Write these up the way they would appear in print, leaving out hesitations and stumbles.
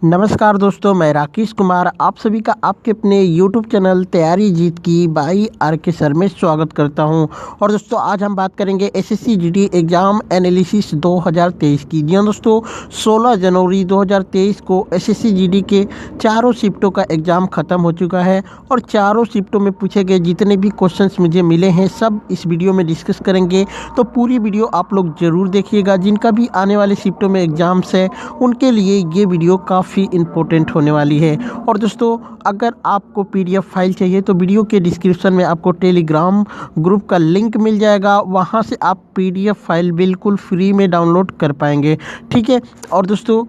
नमस्कार दोस्तों, मैं राकेश कुमार आप सभी का आपके अपने YouTube चैनल तैयारी जीत की बाई आर के सर में स्वागत करता हूं। और दोस्तों आज हम बात करेंगे एसएससी जीडी एग्ज़ाम एनालिसिस 2023 की। जी हाँ दोस्तों, 16 जनवरी 2023 को एसएससी जीडी के चारों शिफ्टों का एग्ज़ाम ख़त्म हो चुका है और चारों शिफ्टों में पूछे गए जितने भी क्वेश्चंस मुझे मिले हैं सब इस वीडियो में डिस्कस करेंगे। तो पूरी वीडियो आप लोग ज़रूर देखिएगा। जिनका भी आने वाले शिफ्टों में एग्ज़ाम्स है उनके लिए ये वीडियो काफ़ी इम्पोर्टेंट होने वाली है। और दोस्तों अगर आपको पीडीएफ फाइल चाहिए तो वीडियो के डिस्क्रिप्शन में आपको टेलीग्राम ग्रुप का लिंक मिल जाएगा, वहाँ से आप पीडीएफ फाइल बिल्कुल फ्री में डाउनलोड कर पाएंगे। ठीक है। और दोस्तों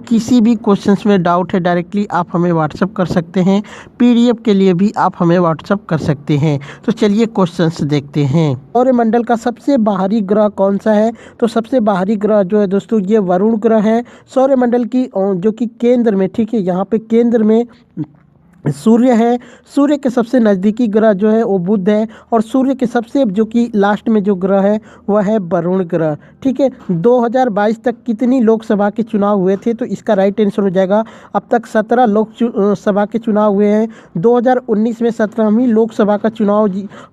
किसी भी क्वेश्चंस में डाउट है डायरेक्टली आप हमें व्हाट्सअप कर सकते हैं, पीडीएफ के लिए भी आप हमें व्हाट्सअप कर सकते हैं। तो चलिए क्वेश्चंस देखते हैं। सौरमंडल का सबसे बाहरी ग्रह कौन सा है? तो सबसे बाहरी ग्रह जो है दोस्तों ये वरुण ग्रह है। सौरमंडल की जो कि केंद्र में, ठीक है, यहाँ पे केंद्र में सूर्य है। सूर्य के सबसे नज़दीकी ग्रह जो है वो बुध है और सूर्य के सबसे जो कि लास्ट में जो ग्रह है वह है वरुण ग्रह। ठीक है। 2022 तक कितनी लोकसभा के चुनाव हुए थे? तो इसका राइट आंसर हो जाएगा अब तक 17 लोकसभा के चुनाव हुए हैं। 2019 में 17वीं लोकसभा का चुनाव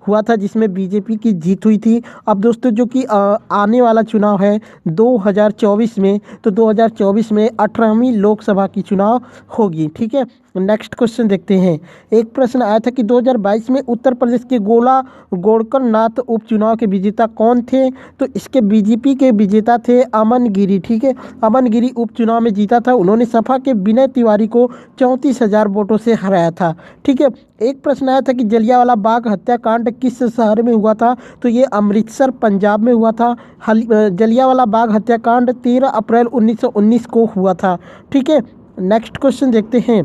हुआ था जिसमें बीजेपी की जीत हुई थी। अब दोस्तों जो कि आने वाला चुनाव है 2024 में, तो 2024 में 18वीं लोकसभा की चुनाव होगी। ठीक है। नेक्स्ट क्वेश्चन देखते हैं। एक प्रश्न आया था कि 2022 में उत्तर प्रदेश के गोला गोड़कर नाथ उपचुनाव के विजेता कौन थे? तो इसके बीजेपी के विजेता थे अमन गिरी। ठीक है। अमन गिरी उपचुनाव में जीता था। उन्होंने सपा के विनय तिवारी को 34,000 वोटों से हराया था। ठीक है। एक प्रश्न आया था कि जलियांवाला बाग हत्याकांड किस शहर में हुआ था? तो ये अमृतसर पंजाब में हुआ था। जलियांवाला बाग हत्याकांड 13 अप्रैल 1919 को हुआ था। ठीक है। नेक्स्ट क्वेश्चन देखते हैं।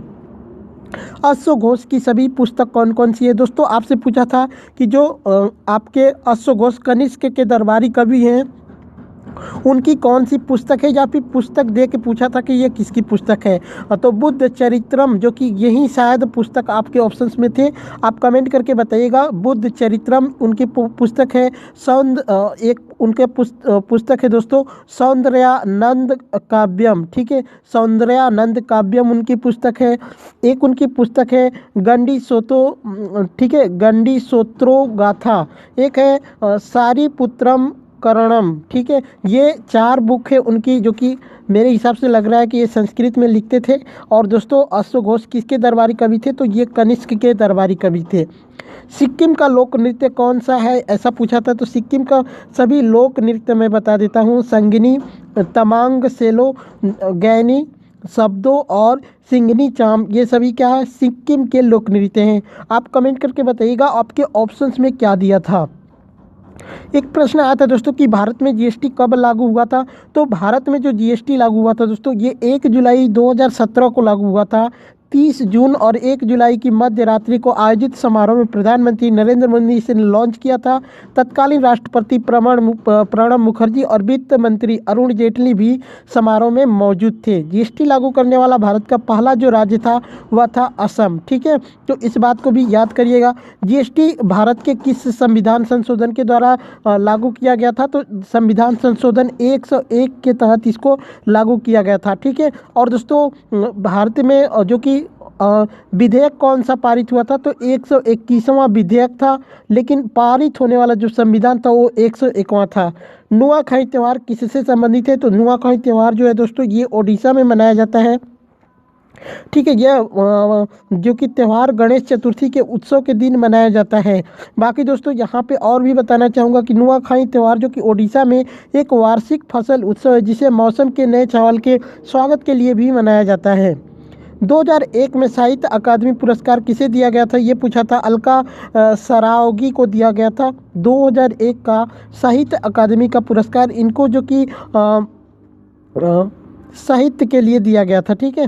अश्वघोष की सभी पुस्तक कौन कौन सी है? दोस्तों आपसे पूछा था कि जो आपके अश्वघोष कनिष्क के दरबारी कवि हैं उनकी कौन सी पुस्तक है, या फिर पुस्तक दे के पूछा था कि ये किसकी पुस्तक है। तो बुद्ध चरित्रम, जो कि यही शायद पुस्तक आपके ऑप्शंस में थे, आप कमेंट करके बताइएगा। बुद्ध चरित्रम उनकी पुस्तक है। एक उनके पुस्तक है दोस्तों सौंदर्यानंद काव्यम। ठीक है। सौंदर्यानंद काव्यम उनकी पुस्तक है। एक उनकी पुस्तक है गंडी सोतो, ठीक है, गंडी सोत्रो गाथा। एक है सारीपुत्रम करणम। ठीक है। ये 4 बुक है उनकी, जो कि मेरे हिसाब से लग रहा है कि ये संस्कृत में लिखते थे। और दोस्तों अश्वघोष किसके दरबारी कवि थे? तो ये कनिष्क के दरबारी कवि थे। सिक्किम का लोक नृत्य कौन सा है, ऐसा पूछा था। तो सिक्किम का सभी लोक नृत्य मैं बता देता हूँ। संगनी, तमांग, सेलो, गैनी, शब्दों और सिंगनी चाम, ये सभी क्या है? सिक्किम के लोक नृत्य हैं। आप कमेंट करके बताइएगा आपके ऑप्शंस में क्या दिया था। एक प्रश्न आया था दोस्तों कि भारत में जीएसटी कब लागू हुआ था? तो भारत में जो जीएसटी लागू हुआ था दोस्तों ये 1 जुलाई 2017 को लागू हुआ था। 30 जून और 1 जुलाई की मध्य रात्रि को आयोजित समारोह में प्रधानमंत्री नरेंद्र मोदी इसे लॉन्च किया था। तत्कालीन राष्ट्रपति प्रणब मुखर्जी और वित्त मंत्री अरुण जेटली भी समारोह में मौजूद थे। जीएसटी लागू करने वाला भारत का पहला जो राज्य था वह था असम। ठीक है। तो इस बात को भी याद करिएगा। जीएसटी भारत के किस संविधान संशोधन के द्वारा लागू किया गया था? तो संविधान संशोधन 101 के तहत इसको लागू किया गया था। ठीक है। और दोस्तों भारत में जो कि विधेयक कौन सा पारित हुआ था? तो 121वां विधेयक था, लेकिन पारित होने वाला जो संविधान था वो 101वां था। नुआखाई त्यौहार किससे संबंधित है? तो नुआखाई त्यौहार जो है दोस्तों ये ओडिशा में मनाया जाता है। ठीक है। यह जो कि त्यौहार गणेश चतुर्थी के उत्सव के दिन मनाया जाता है। बाकी दोस्तों यहाँ पे और भी बताना चाहूँगा कि नुआखाई त्यौहार जो कि ओडिशा में एक वार्षिक फसल उत्सव है जिसे मौसम के नए चावल के स्वागत के लिए भी मनाया जाता है। 2001 में साहित्य अकादमी पुरस्कार किसे दिया गया था? ये पूछा था। अलका सराओगी को दिया गया था 2001 का साहित्य अकादमी का पुरस्कार। इनको जो कि साहित्य के लिए दिया गया था। ठीक है।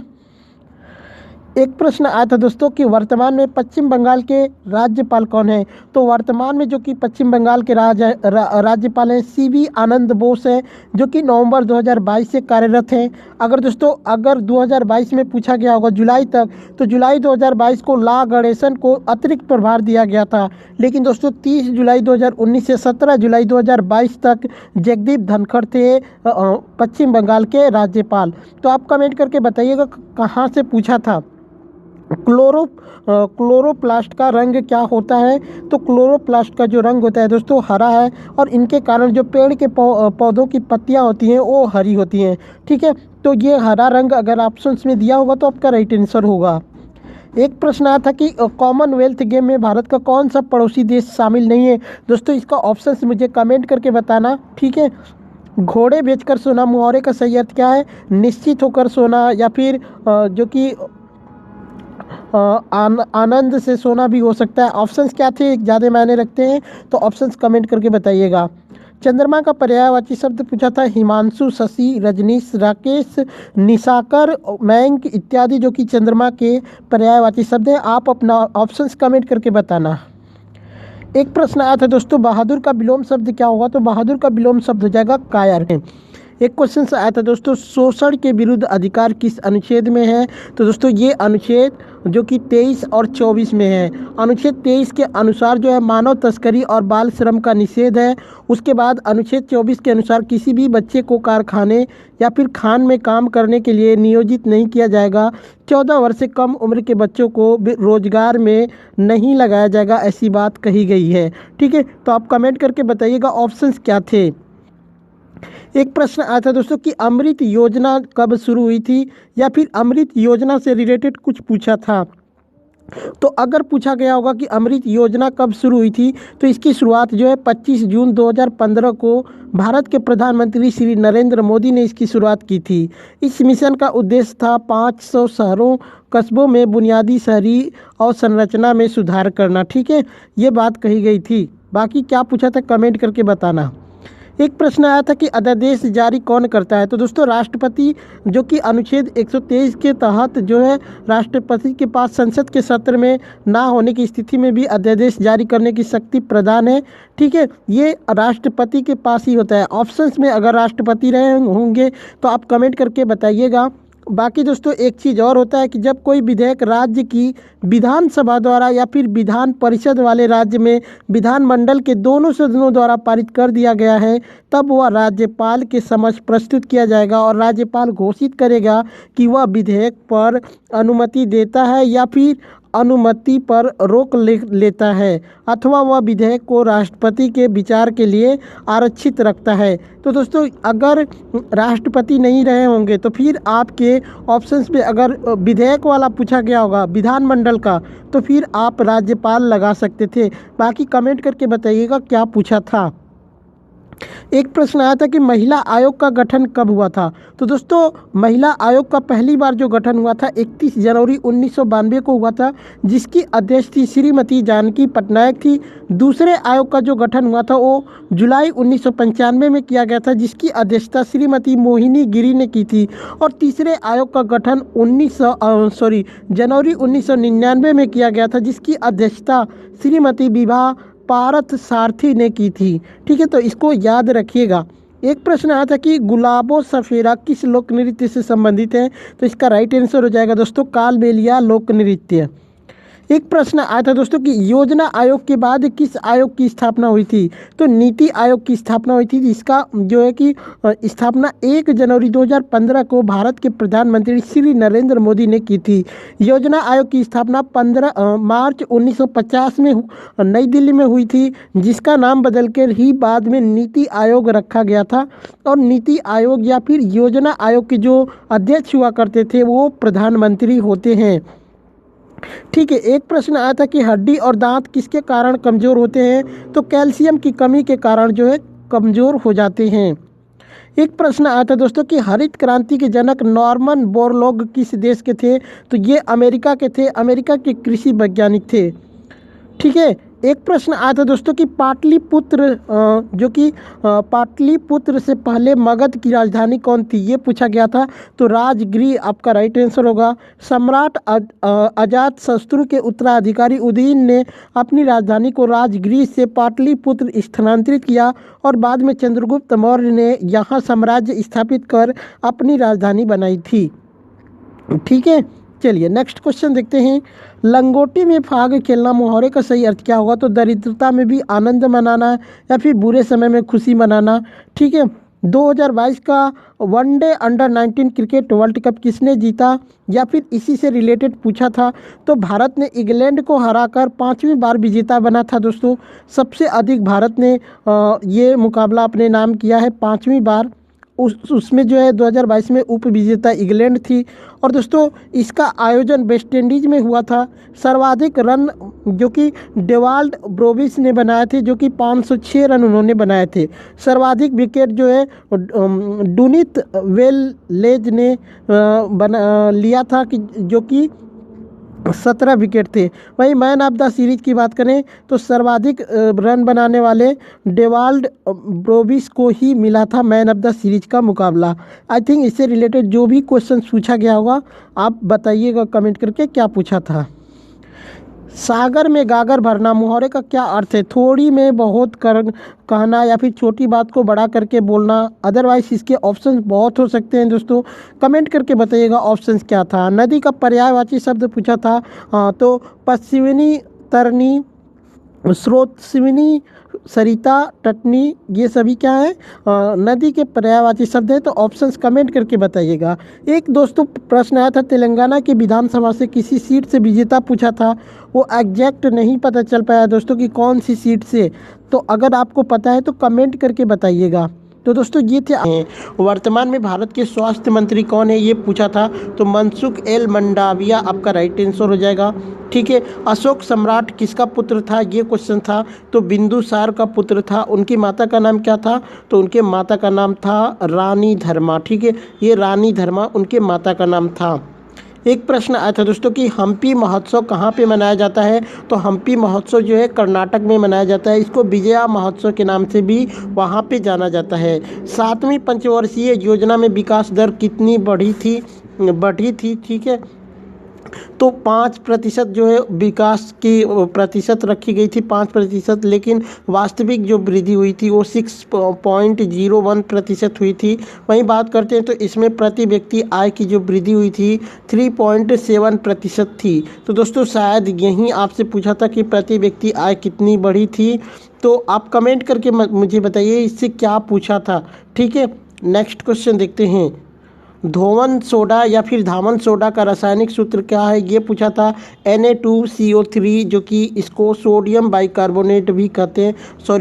एक प्रश्न आया था दोस्तों कि वर्तमान में पश्चिम बंगाल के राज्यपाल कौन है? तो वर्तमान में जो कि पश्चिम बंगाल के राज्यपाल हैं सीवी आनंद बोस हैं, जो कि नवंबर 2022 से कार्यरत हैं। अगर 2022 में पूछा गया होगा जुलाई तक, तो जुलाई 2022 को ला गणेशन को अतिरिक्त प्रभार दिया गया था। लेकिन दोस्तों 30 जुलाई 2019 से 17 जुलाई 2022 तक जगदीप धनखड़ थे पश्चिम बंगाल के राज्यपाल। तो आप कमेंट करके बताइएगा कहाँ से पूछा था। क्लोरोप्लास्ट का रंग क्या होता है? तो क्लोरोप्लास्ट का जो रंग होता है दोस्तों हरा है, और इनके कारण जो पेड़ के पौधों की पत्तियां होती हैं वो हरी होती हैं। ठीक है, तो ये हरा रंग अगर ऑप्शंस में दिया होगा तो आपका राइट आंसर होगा। एक प्रश्न आया था कि कॉमनवेल्थ गेम में भारत का कौन सा पड़ोसी देश शामिल नहीं है? दोस्तों इसका ऑप्शंस मुझे कमेंट करके बताना। ठीक है, घोड़े बेचकर सोना, मुहावरे का सही अर्थ क्या है? निश्चित होकर सोना, या फिर जो कि आनंद से सोना भी हो सकता है। ऑप्शंस क्या थे, ज़्यादा मायने रखते हैं, तो ऑप्शंस कमेंट करके बताइएगा। चंद्रमा का पर्यायवाची शब्द पूछा था। हिमांशु, शशि, रजनीश, राकेश, निशाकर, मयंक इत्यादि जो कि चंद्रमा के पर्यायवाची शब्द हैं। आप अपना ऑप्शंस कमेंट करके बताना। एक प्रश्न आया था दोस्तों, बहादुर का विलोम शब्द क्या होगा? तो बहादुर का विलोम शब्द हो जाएगा कायर है। एक क्वेश्चन आया था दोस्तों, शोषण के विरुद्ध अधिकार किस अनुच्छेद में है? तो दोस्तों ये अनुच्छेद जो कि 23 और 24 में है। अनुच्छेद 23 के अनुसार जो है मानव तस्करी और बाल श्रम का निषेध है। उसके बाद अनुच्छेद 24 के अनुसार किसी भी बच्चे को कारखाने या फिर खान में काम करने के लिए नियोजित नहीं किया जाएगा। 14 वर्ष से कम उम्र के बच्चों को रोजगार में नहीं लगाया जाएगा, ऐसी बात कही गई है। ठीक है, तो आप कमेंट करके बताइएगा ऑप्शंस क्या थे। एक प्रश्न आया था दोस्तों कि अमृत योजना कब शुरू हुई थी, या फिर अमृत योजना से रिलेटेड कुछ पूछा था। तो अगर पूछा गया होगा कि अमृत योजना कब शुरू हुई थी, तो इसकी शुरुआत जो है 25 जून 2015 को भारत के प्रधानमंत्री श्री नरेंद्र मोदी ने इसकी शुरुआत की थी। इस मिशन का उद्देश्य था 500 शहरों कस्बों में बुनियादी शहरी अवसंरचना में सुधार करना। ठीक है, ये बात कही गई थी। बाकी क्या पूछा था कमेंट करके बताना। एक प्रश्न आया था कि अध्यादेश जारी कौन करता है? तो दोस्तों राष्ट्रपति, जो कि अनुच्छेद 123 के तहत जो है राष्ट्रपति के पास संसद के सत्र में ना होने की स्थिति में भी अध्यादेश जारी करने की शक्ति प्रदान है। ठीक है, ये राष्ट्रपति के पास ही होता है। ऑप्शंस में अगर राष्ट्रपति रहे होंगे तो आप कमेंट करके बताइएगा। बाकी दोस्तों एक चीज़ और होता है कि जब कोई विधेयक राज्य की विधानसभा द्वारा या फिर विधान परिषद वाले राज्य में विधानमंडल के दोनों सदनों द्वारा पारित कर दिया गया है, तब वह राज्यपाल के समक्ष प्रस्तुत किया जाएगा और राज्यपाल घोषित करेगा कि वह विधेयक पर अनुमति देता है या फिर अनुमति पर रोक लेता है, अथवा वह विधेयक को राष्ट्रपति के विचार के लिए आरक्षित रखता है। तो दोस्तों अगर राष्ट्रपति नहीं रहे होंगे तो फिर आपके ऑप्शंस में अगर विधेयक वाला पूछा गया होगा विधानमंडल का, तो फिर आप राज्यपाल लगा सकते थे। बाकी कमेंट करके बताइएगा क्या पूछा था। एक प्रश्न आया था कि महिला आयोग का गठन कब हुआ था? तो दोस्तों महिला आयोग का पहली बार जो गठन हुआ था 31 जनवरी 1992 को हुआ था, जिसकी अध्यक्ष थी श्रीमती जानकी पटनायक थी। दूसरे आयोग का जो गठन हुआ था वो जुलाई 1995 में किया गया था, जिसकी अध्यक्षता श्रीमती मोहिनी गिरी ने की थी। और तीसरे आयोग का गठन जनवरी 1999 में किया गया था, जिसकी अध्यक्षता श्रीमती विभा पारथ सारथी ने की थी। ठीक है, तो इसको याद रखिएगा। एक प्रश्न आया था कि गुलाबो सफेरा किस लोक नृत्य से संबंधित है? तो इसका राइट आंसर हो जाएगा दोस्तों कालबेलिया लोक नृत्य। एक प्रश्न आया था दोस्तों कि योजना आयोग के बाद किस आयोग की स्थापना हुई थी? तो नीति आयोग की स्थापना हुई थी, जिसका जो है कि स्थापना 1 जनवरी 2015 को भारत के प्रधानमंत्री श्री नरेंद्र मोदी ने की थी। योजना आयोग की स्थापना 15 मार्च 1950 में नई दिल्ली में हुई थी, जिसका नाम बदलकर ही बाद में नीति आयोग रखा गया था। और नीति आयोग या फिर योजना आयोग के जो अध्यक्ष हुआ करते थे वो प्रधानमंत्री होते हैं। ठीक है, एक प्रश्न आया था कि हड्डी और दांत किसके कारण कमज़ोर होते हैं? तो कैल्शियम की कमी के कारण जो है कमज़ोर हो जाते हैं। एक प्रश्न आया था दोस्तों कि हरित क्रांति के जनक नॉर्मन बोरलॉग किस देश के थे? तो ये अमेरिका के थे, अमेरिका के कृषि वैज्ञानिक थे। ठीक है, एक प्रश्न आया था दोस्तों कि पाटलिपुत्र जो कि पाटलिपुत्र से पहले मगध की राजधानी कौन थी? ये पूछा गया था। तो राजगृह आपका राइट आंसर होगा। सम्राट अजात शत्रु के उत्तराधिकारी उदयन ने अपनी राजधानी को राजगृह से पाटलिपुत्र स्थानांतरित किया और बाद में चंद्रगुप्त मौर्य ने यहाँ साम्राज्य स्थापित कर अपनी राजधानी बनाई थी। ठीक है, चलिए नेक्स्ट क्वेश्चन देखते हैं। लंगोटी में फाग खेलना मुहावरे का सही अर्थ क्या होगा? तो दरिद्रता में भी आनंद मनाना या फिर बुरे समय में खुशी मनाना। ठीक है, 2022 का one day under 19 cricket world cup किसने जीता, या फिर इसी से रिलेटेड पूछा था तो भारत ने इंग्लैंड को हराकर 5वीं बार विजेता बना था दोस्तों। सबसे अधिक भारत ने ये मुकाबला अपने नाम किया है 5वीं बार। उसमें जो है 2022 में उप विजेता इंग्लैंड थी। और दोस्तों इसका आयोजन वेस्ट इंडीज में हुआ था। सर्वाधिक रन जो कि डेवाल्ड ब्रोविस ने बनाए थे, जो कि 506 रन उन्होंने बनाए थे। सर्वाधिक विकेट जो है डूनिथ वेलेज ने लिया था कि जो कि 17 विकेट थे। वहीं मैन ऑफ द सीरीज की बात करें तो सर्वाधिक रन बनाने वाले डेवाल्ड ब्रोविस को ही मिला था मैन ऑफ द सीरीज का मुकाबला। आई थिंक इससे रिलेटेड जो भी क्वेश्चन पूछा गया होगा आप बताइएगा कमेंट करके क्या पूछा था। सागर में गागर भरना मुहावरे का क्या अर्थ है? थोड़ी में बहुत कहना या फिर छोटी बात को बड़ा करके बोलना। अदरवाइज इसके ऑप्शंस बहुत हो सकते हैं दोस्तों, कमेंट करके बताइएगा ऑप्शंस क्या था। नदी का पर्यायवाची शब्द पूछा था तो पश्चिमी तरनी, स्रोतस्विनी, सरिता, टटनी, ये सभी क्या है नदी के पर्यायवाची शब्द है। तो ऑप्शंस कमेंट करके बताइएगा। एक दोस्तों प्रश्न आया था तेलंगाना की विधानसभा से किसी सीट से विजेता पूछा था, वो एग्जैक्ट नहीं पता चल पाया दोस्तों कि कौन सी सीट से। तो अगर आपको पता है तो कमेंट करके बताइएगा। तो दोस्तों ये थे वर्तमान में भारत के स्वास्थ्य मंत्री कौन है ये पूछा था, तो मनसुख एल मंडाविया आपका राइट आंसर हो जाएगा। ठीक है, अशोक सम्राट किसका पुत्र था ये क्वेश्चन था, तो बिंदुसार का पुत्र था। उनकी माता का नाम क्या था, तो उनके माता का नाम था रानी धर्मा। ठीक है, ये रानी धर्मा उनके माता का नाम था। एक प्रश्न आया था दोस्तों कि हम्पी महोत्सव कहाँ पे मनाया जाता है, तो हम्पी महोत्सव जो है कर्नाटक में मनाया जाता है। इसको विजया महोत्सव के नाम से भी वहाँ पे जाना जाता है। 7वीं पंचवर्षीय योजना में विकास दर कितनी बढ़ी थी? ठीक है, तो 5% जो है विकास की प्रतिशत रखी गई थी 5%, लेकिन वास्तविक जो वृद्धि हुई थी वो 6.01% हुई थी। वहीं बात करते हैं तो इसमें प्रति व्यक्ति आय की जो वृद्धि हुई थी 3.7% थी। तो दोस्तों शायद यहीं आपसे पूछा था कि प्रति व्यक्ति आय कितनी बढ़ी थी, तो आप कमेंट करके मुझे बताइए इससे क्या पूछा था। ठीक है, नेक्स्ट क्वेश्चन देखते हैं। धोवन सोडा या फिर धावन सोडा का रासायनिक सूत्र क्या है ये पूछा था। Na2CO3 जो कि इसको सोडियम बाइकार्बोनेट भी कहते हैं,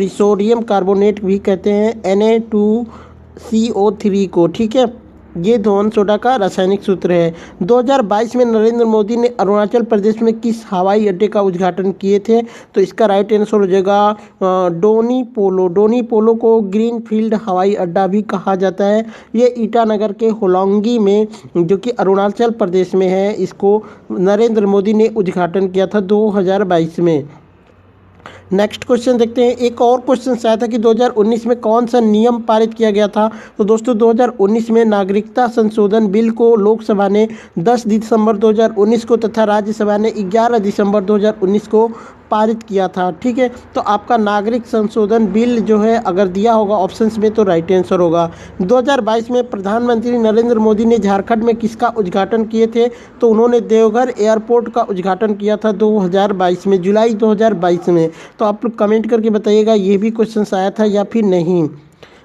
सोडियम कार्बोनेट भी कहते हैं Na2CO3 को। ठीक है, ये धोवन सोडा का रासायनिक सूत्र है। 2022 में नरेंद्र मोदी ने अरुणाचल प्रदेश में किस हवाई अड्डे का उद्घाटन किए थे, तो इसका राइट आंसर हो जाएगा डोनी पोलो को ग्रीन फील्ड हवाई अड्डा भी कहा जाता है। ये ईटानगर के होलोंगी में जो कि अरुणाचल प्रदेश में है, इसको नरेंद्र मोदी ने उद्घाटन किया था 2022 में। नेक्स्ट क्वेश्चन देखते हैं। एक और क्वेश्चन आया था कि 2019 में कौन सा नियम पारित किया गया था, तो दोस्तों 2019 में नागरिकता संशोधन बिल को लोकसभा ने 10 दिसंबर 2019 को तथा राज्यसभा ने 11 दिसंबर 2019 को पारित किया था। ठीक है, तो आपका नागरिक संशोधन बिल जो है अगर दिया होगा ऑप्शंस में तो राइट आंसर होगा। 2022 में प्रधानमंत्री नरेंद्र मोदी ने झारखंड में किसका उद्घाटन किए थे, तो उन्होंने देवघर एयरपोर्ट का उद्घाटन किया था 2022 में, जुलाई 2022 में। तो आप लोग कमेंट करके बताइएगा ये भी क्वेश्चन आया था या फिर नहीं।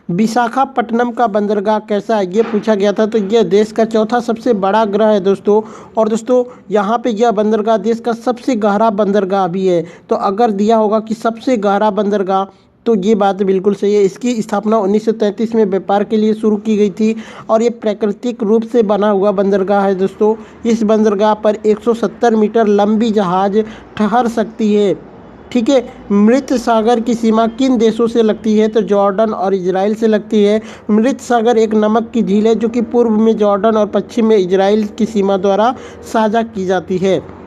विशाखापट्टनम का बंदरगाह कैसा है ये पूछा गया था, तो यह देश का चौथा सबसे बड़ा ग्रह है दोस्तों। और दोस्तों यहाँ पे यह बंदरगाह देश का सबसे गहरा बंदरगाह भी है। तो अगर दिया होगा कि सबसे गहरा बंदरगाह तो ये बात बिल्कुल सही है। इसकी स्थापना 1933 में व्यापार के लिए शुरू की गई थी और ये प्राकृतिक रूप से बना हुआ बंदरगाह है दोस्तों। इस बंदरगाह पर 170 मीटर लंबी जहाज ठहर सकती है। ठीक है, मृत सागर की सीमा किन देशों से लगती है, तो जॉर्डन और इजराइल से लगती है। मृत सागर एक नमक की झील है जो कि पूर्व में जॉर्डन और पश्चिम में इजराइल की सीमा द्वारा साझा की जाती है।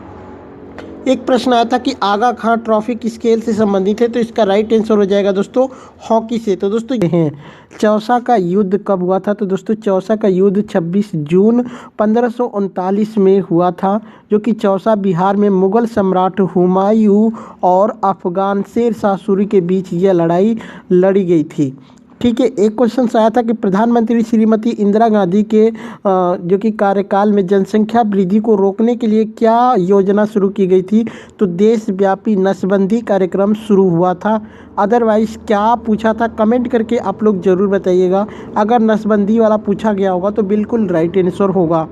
एक प्रश्न आया था कि आगा खां ट्रॉफी किस खेल से संबंधित है, तो इसका राइट आंसर हो जाएगा दोस्तों हॉकी से। तो दोस्तों हैं चौसा का युद्ध कब हुआ था, तो दोस्तों चौसा का युद्ध 26 जून 1539 में हुआ था, जो कि चौसा बिहार में मुगल सम्राट हुमायूं और अफगान शेर शाह सूरी के बीच यह लड़ाई लड़ी गई थी। ठीक है, एक क्वेश्चन आया था कि प्रधानमंत्री श्रीमती इंदिरा गांधी के जो कि कार्यकाल में जनसंख्या वृद्धि को रोकने के लिए क्या योजना शुरू की गई थी। तो देशव्यापी नसबंदी कार्यक्रम शुरू हुआ था। अदरवाइज क्या पूछा था कमेंट करके आप लोग ज़रूर बताइएगा। अगर नसबंदी वाला पूछा गया होगा तो बिल्कुल राइट आंसर होगा।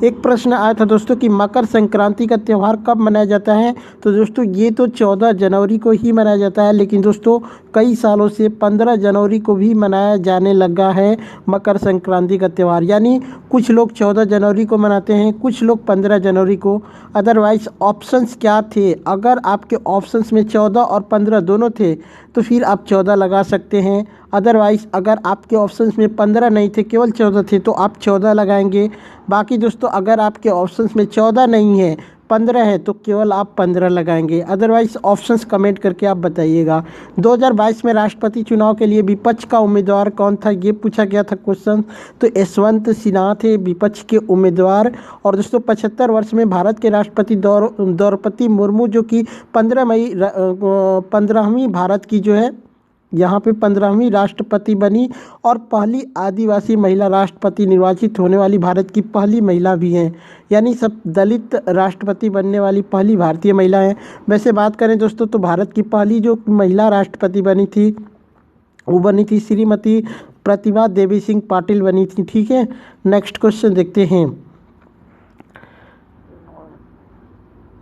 एक प्रश्न आया था दोस्तों कि मकर संक्रांति का त्यौहार कब मनाया जाता है। तो दोस्तों ये तो 14 जनवरी को ही मनाया जाता है, लेकिन दोस्तों कई सालों से 15 जनवरी को भी मनाया जाने लगा है मकर संक्रांति का त्यौहार। यानी कुछ लोग 14 जनवरी को मनाते हैं, कुछ लोग 15 जनवरी को। अदरवाइज ऑप्शंस क्या थे, अगर आपके ऑप्शंस में 14 और 15 दोनों थे तो फिर आप 14 लगा सकते हैं। अदरवाइज़ अगर आपके ऑप्शंस में 15 नहीं थे, केवल 14 थे, तो आप 14 लगाएंगे। बाकी दोस्तों अगर आपके ऑप्शंस में 14 नहीं है, 15 है, तो केवल आप 15 लगाएंगे। अदरवाइज़ ऑप्शंस कमेंट करके आप बताइएगा। 2022 में राष्ट्रपति चुनाव के लिए विपक्ष का उम्मीदवार कौन था, ये पूछा गया था क्वेश्चन। तो यशवंत सिन्हा थे विपक्ष के उम्मीदवार। और दोस्तों 75 वर्ष में भारत के राष्ट्रपति द्रौपदी मुर्मू, जो कि 15वीं भारत की जो है यहाँ पे 15वीं राष्ट्रपति बनी और पहली आदिवासी महिला राष्ट्रपति निर्वाचित होने वाली भारत की पहली महिला भी हैं। यानी सब दलित राष्ट्रपति बनने वाली पहली भारतीय महिला हैं। वैसे बात करें दोस्तों तो भारत की पहली जो महिला राष्ट्रपति बनी थी वो बनी थी श्रीमती प्रतिभा देवी सिंह पाटिल बनी थी। ठीक है, नेक्स्ट क्वेश्चन देखते हैं।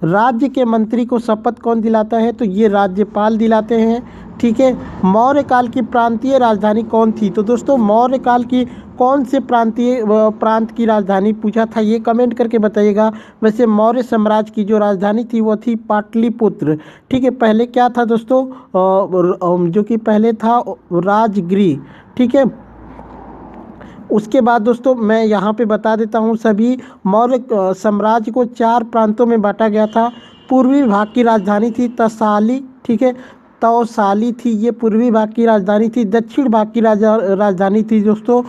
राज्य के मंत्री को शपथ कौन दिलाता है। तो ये राज्यपाल दिलाते हैं। ठीक है, मौर्य काल की प्रांतीय राजधानी कौन थी। तो दोस्तों मौर्य काल की कौन से प्रांत की राजधानी पूछा था, ये कमेंट करके बताइएगा। वैसे मौर्य साम्राज्य की जो राजधानी थी वो थी पाटलिपुत्र। ठीक है, पहले क्या था दोस्तों, जो कि पहले था राजगृह। ठीक है, उसके बाद दोस्तों मैं यहाँ पे बता देता हूँ, सभी मौर्य साम्राज्य को 4 प्रांतों में बांटा गया था। पूर्वी भाग की राजधानी थी तौसाली। ठीक है, तौसाली थी, ये पूर्वी भाग की राजधानी थी। दक्षिण भाग की राजधानी थी दोस्तों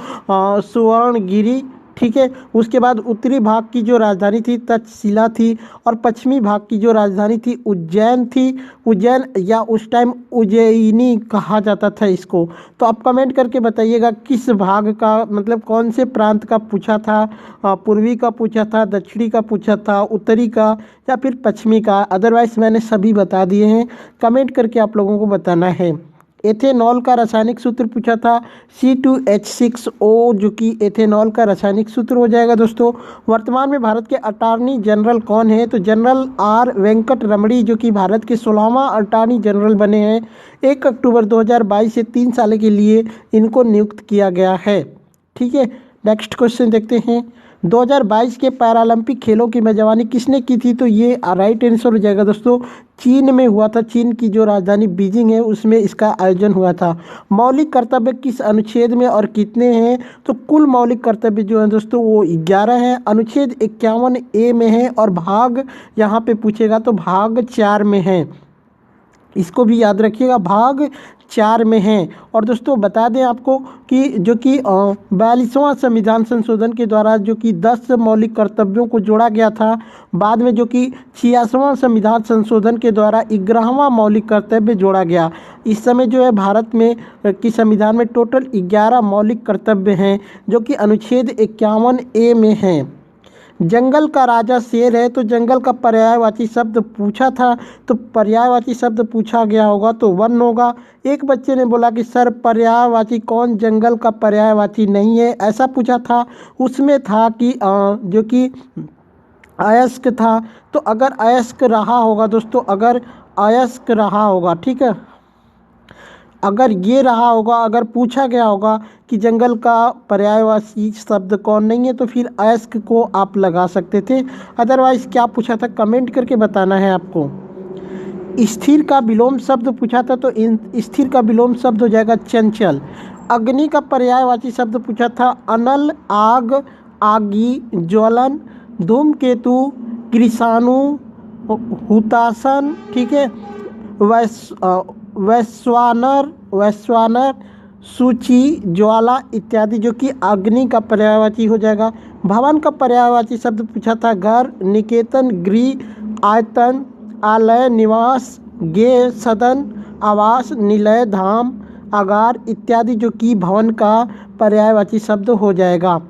सुवर्णगिरी। ठीक है, उसके बाद उत्तरी भाग की जो राजधानी थी तक्षशिला थी और पश्चिमी भाग की जो राजधानी थी उज्जैन थी। उज्जैन या उस टाइम उज्जैनी कहा जाता था इसको। तो आप कमेंट करके बताइएगा किस भाग का, मतलब कौन से प्रांत का पूछा था। पूर्वी का पूछा था, दक्षिणी का पूछा था, उत्तरी का या फिर पश्चिमी का। अदरवाइज मैंने सभी बता दिए हैं, कमेंट करके आप लोगों को बताना है। एथेनॉल का रासायनिक सूत्र पूछा था C2H6O, जो कि एथेनॉल का रासायनिक सूत्र हो जाएगा दोस्तों। वर्तमान में भारत के अटॉर्नी जनरल कौन है। तो जनरल R वेंकट रमणी, जो कि भारत के 16वां अटॉर्नी जनरल बने हैं। 1 अक्टूबर 2022 से 3 साल के लिए इनको नियुक्त किया गया है। ठीक है, नेक्स्ट क्वेश्चन देखते हैं। 2022 के पैरालंपिक खेलों की मेजबानी किसने की थी। तो ये राइट आंसर हो जाएगा दोस्तों, चीन में हुआ था। चीन की जो राजधानी बीजिंग है उसमें इसका आयोजन हुआ था। मौलिक कर्तव्य किस अनुच्छेद में और कितने हैं। तो कुल मौलिक कर्तव्य जो है दोस्तों वो 11 हैं। अनुच्छेद 51A में है और भाग यहाँ पे पूछेगा तो भाग 4 में है। इसको भी याद रखिएगा, भाग 4 में हैं। और दोस्तों बता दें आपको कि जो कि 42वां संविधान संशोधन के द्वारा जो कि 10 मौलिक कर्तव्यों को जोड़ा गया था, बाद में जो कि 86वां संविधान संशोधन के द्वारा 11वां मौलिक कर्तव्य जोड़ा गया। इस समय जो है भारत में की संविधान में टोटल 11 मौलिक कर्तव्य हैं जो कि अनुच्छेद 51A में हैं। जंगल का राजा शेर है, तो जंगल का पर्यायवाची शब्द पूछा था, तो पर्यायवाची शब्द पूछा गया होगा तो वन होगा। एक बच्चे ने बोला कि सर पर्यायवाची कौन जंगल का पर्यायवाची नहीं है, ऐसा पूछा था। उसमें था कि जो कि अयस्क था। तो अगर अयस्क रहा होगा दोस्तों, अगर अयस्क रहा होगा, ठीक है, अगर ये रहा होगा, अगर पूछा गया होगा कि जंगल का पर्यायवाची शब्द कौन नहीं है, तो फिर अयस्क को आप लगा सकते थे। अदरवाइज क्या पूछा था कमेंट करके बताना है आपको। स्थिर का विलोम शब्द पूछा था, तो स्थिर का विलोम शब्द हो जाएगा चंचल। अग्नि का पर्यायवाची शब्द पूछा था अनल, आग, आगी, ज्वलन। धूमकेतु, कृषाणु, हुतासन। ठीक है, वैश्वानर, सूची, ज्वाला इत्यादि, जो कि अग्नि का पर्यायवाची हो जाएगा। भवन का पर्यायवाची शब्द पूछा था घर, निकेतन, गृह, आयतन, आलय, निवास, गेय, सदन, आवास, निलय, धाम। आगार इत्यादि जो कि भवन का पर्यायवाची शब्द हो जाएगा।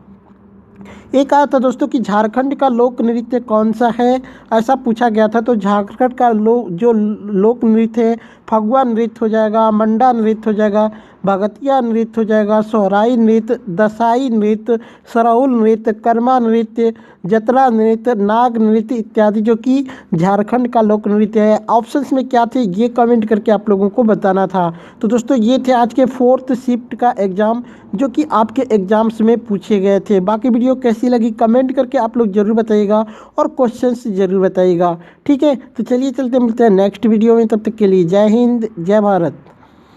एक आया था दोस्तों कि झारखंड का लोक नृत्य कौन सा है, ऐसा पूछा गया था। तो झारखंड का जो लोक नृत्य है फगुआ नृत्य हो जाएगा, मंडा नृत्य हो जाएगा, भगतिया नृत्य हो जाएगा, सोहराई नृत्य, दसाई नृत्य, सरहुल नृत्य, कर्मा नृत्य, जतरा नृत्य, नाग नृत्य इत्यादि जो कि झारखंड का लोक नृत्य है। ऑप्शंस में क्या थे ये कमेंट करके आप लोगों को बताना था। तो दोस्तों ये थे आज के 4th शिफ्ट का एग्ज़ाम जो कि आपके एग्ज़ाम्स में पूछे गए थे। बाकी वीडियो कैसी लगी कमेंट करके आप लोग ज़रूर बताइएगा और क्वेश्चंस ज़रूर बताइएगा। ठीक है, तो चलिए चलते मिलते हैं नेक्स्ट वीडियो में। तब तक के लिए जय हिंद, जय भारत।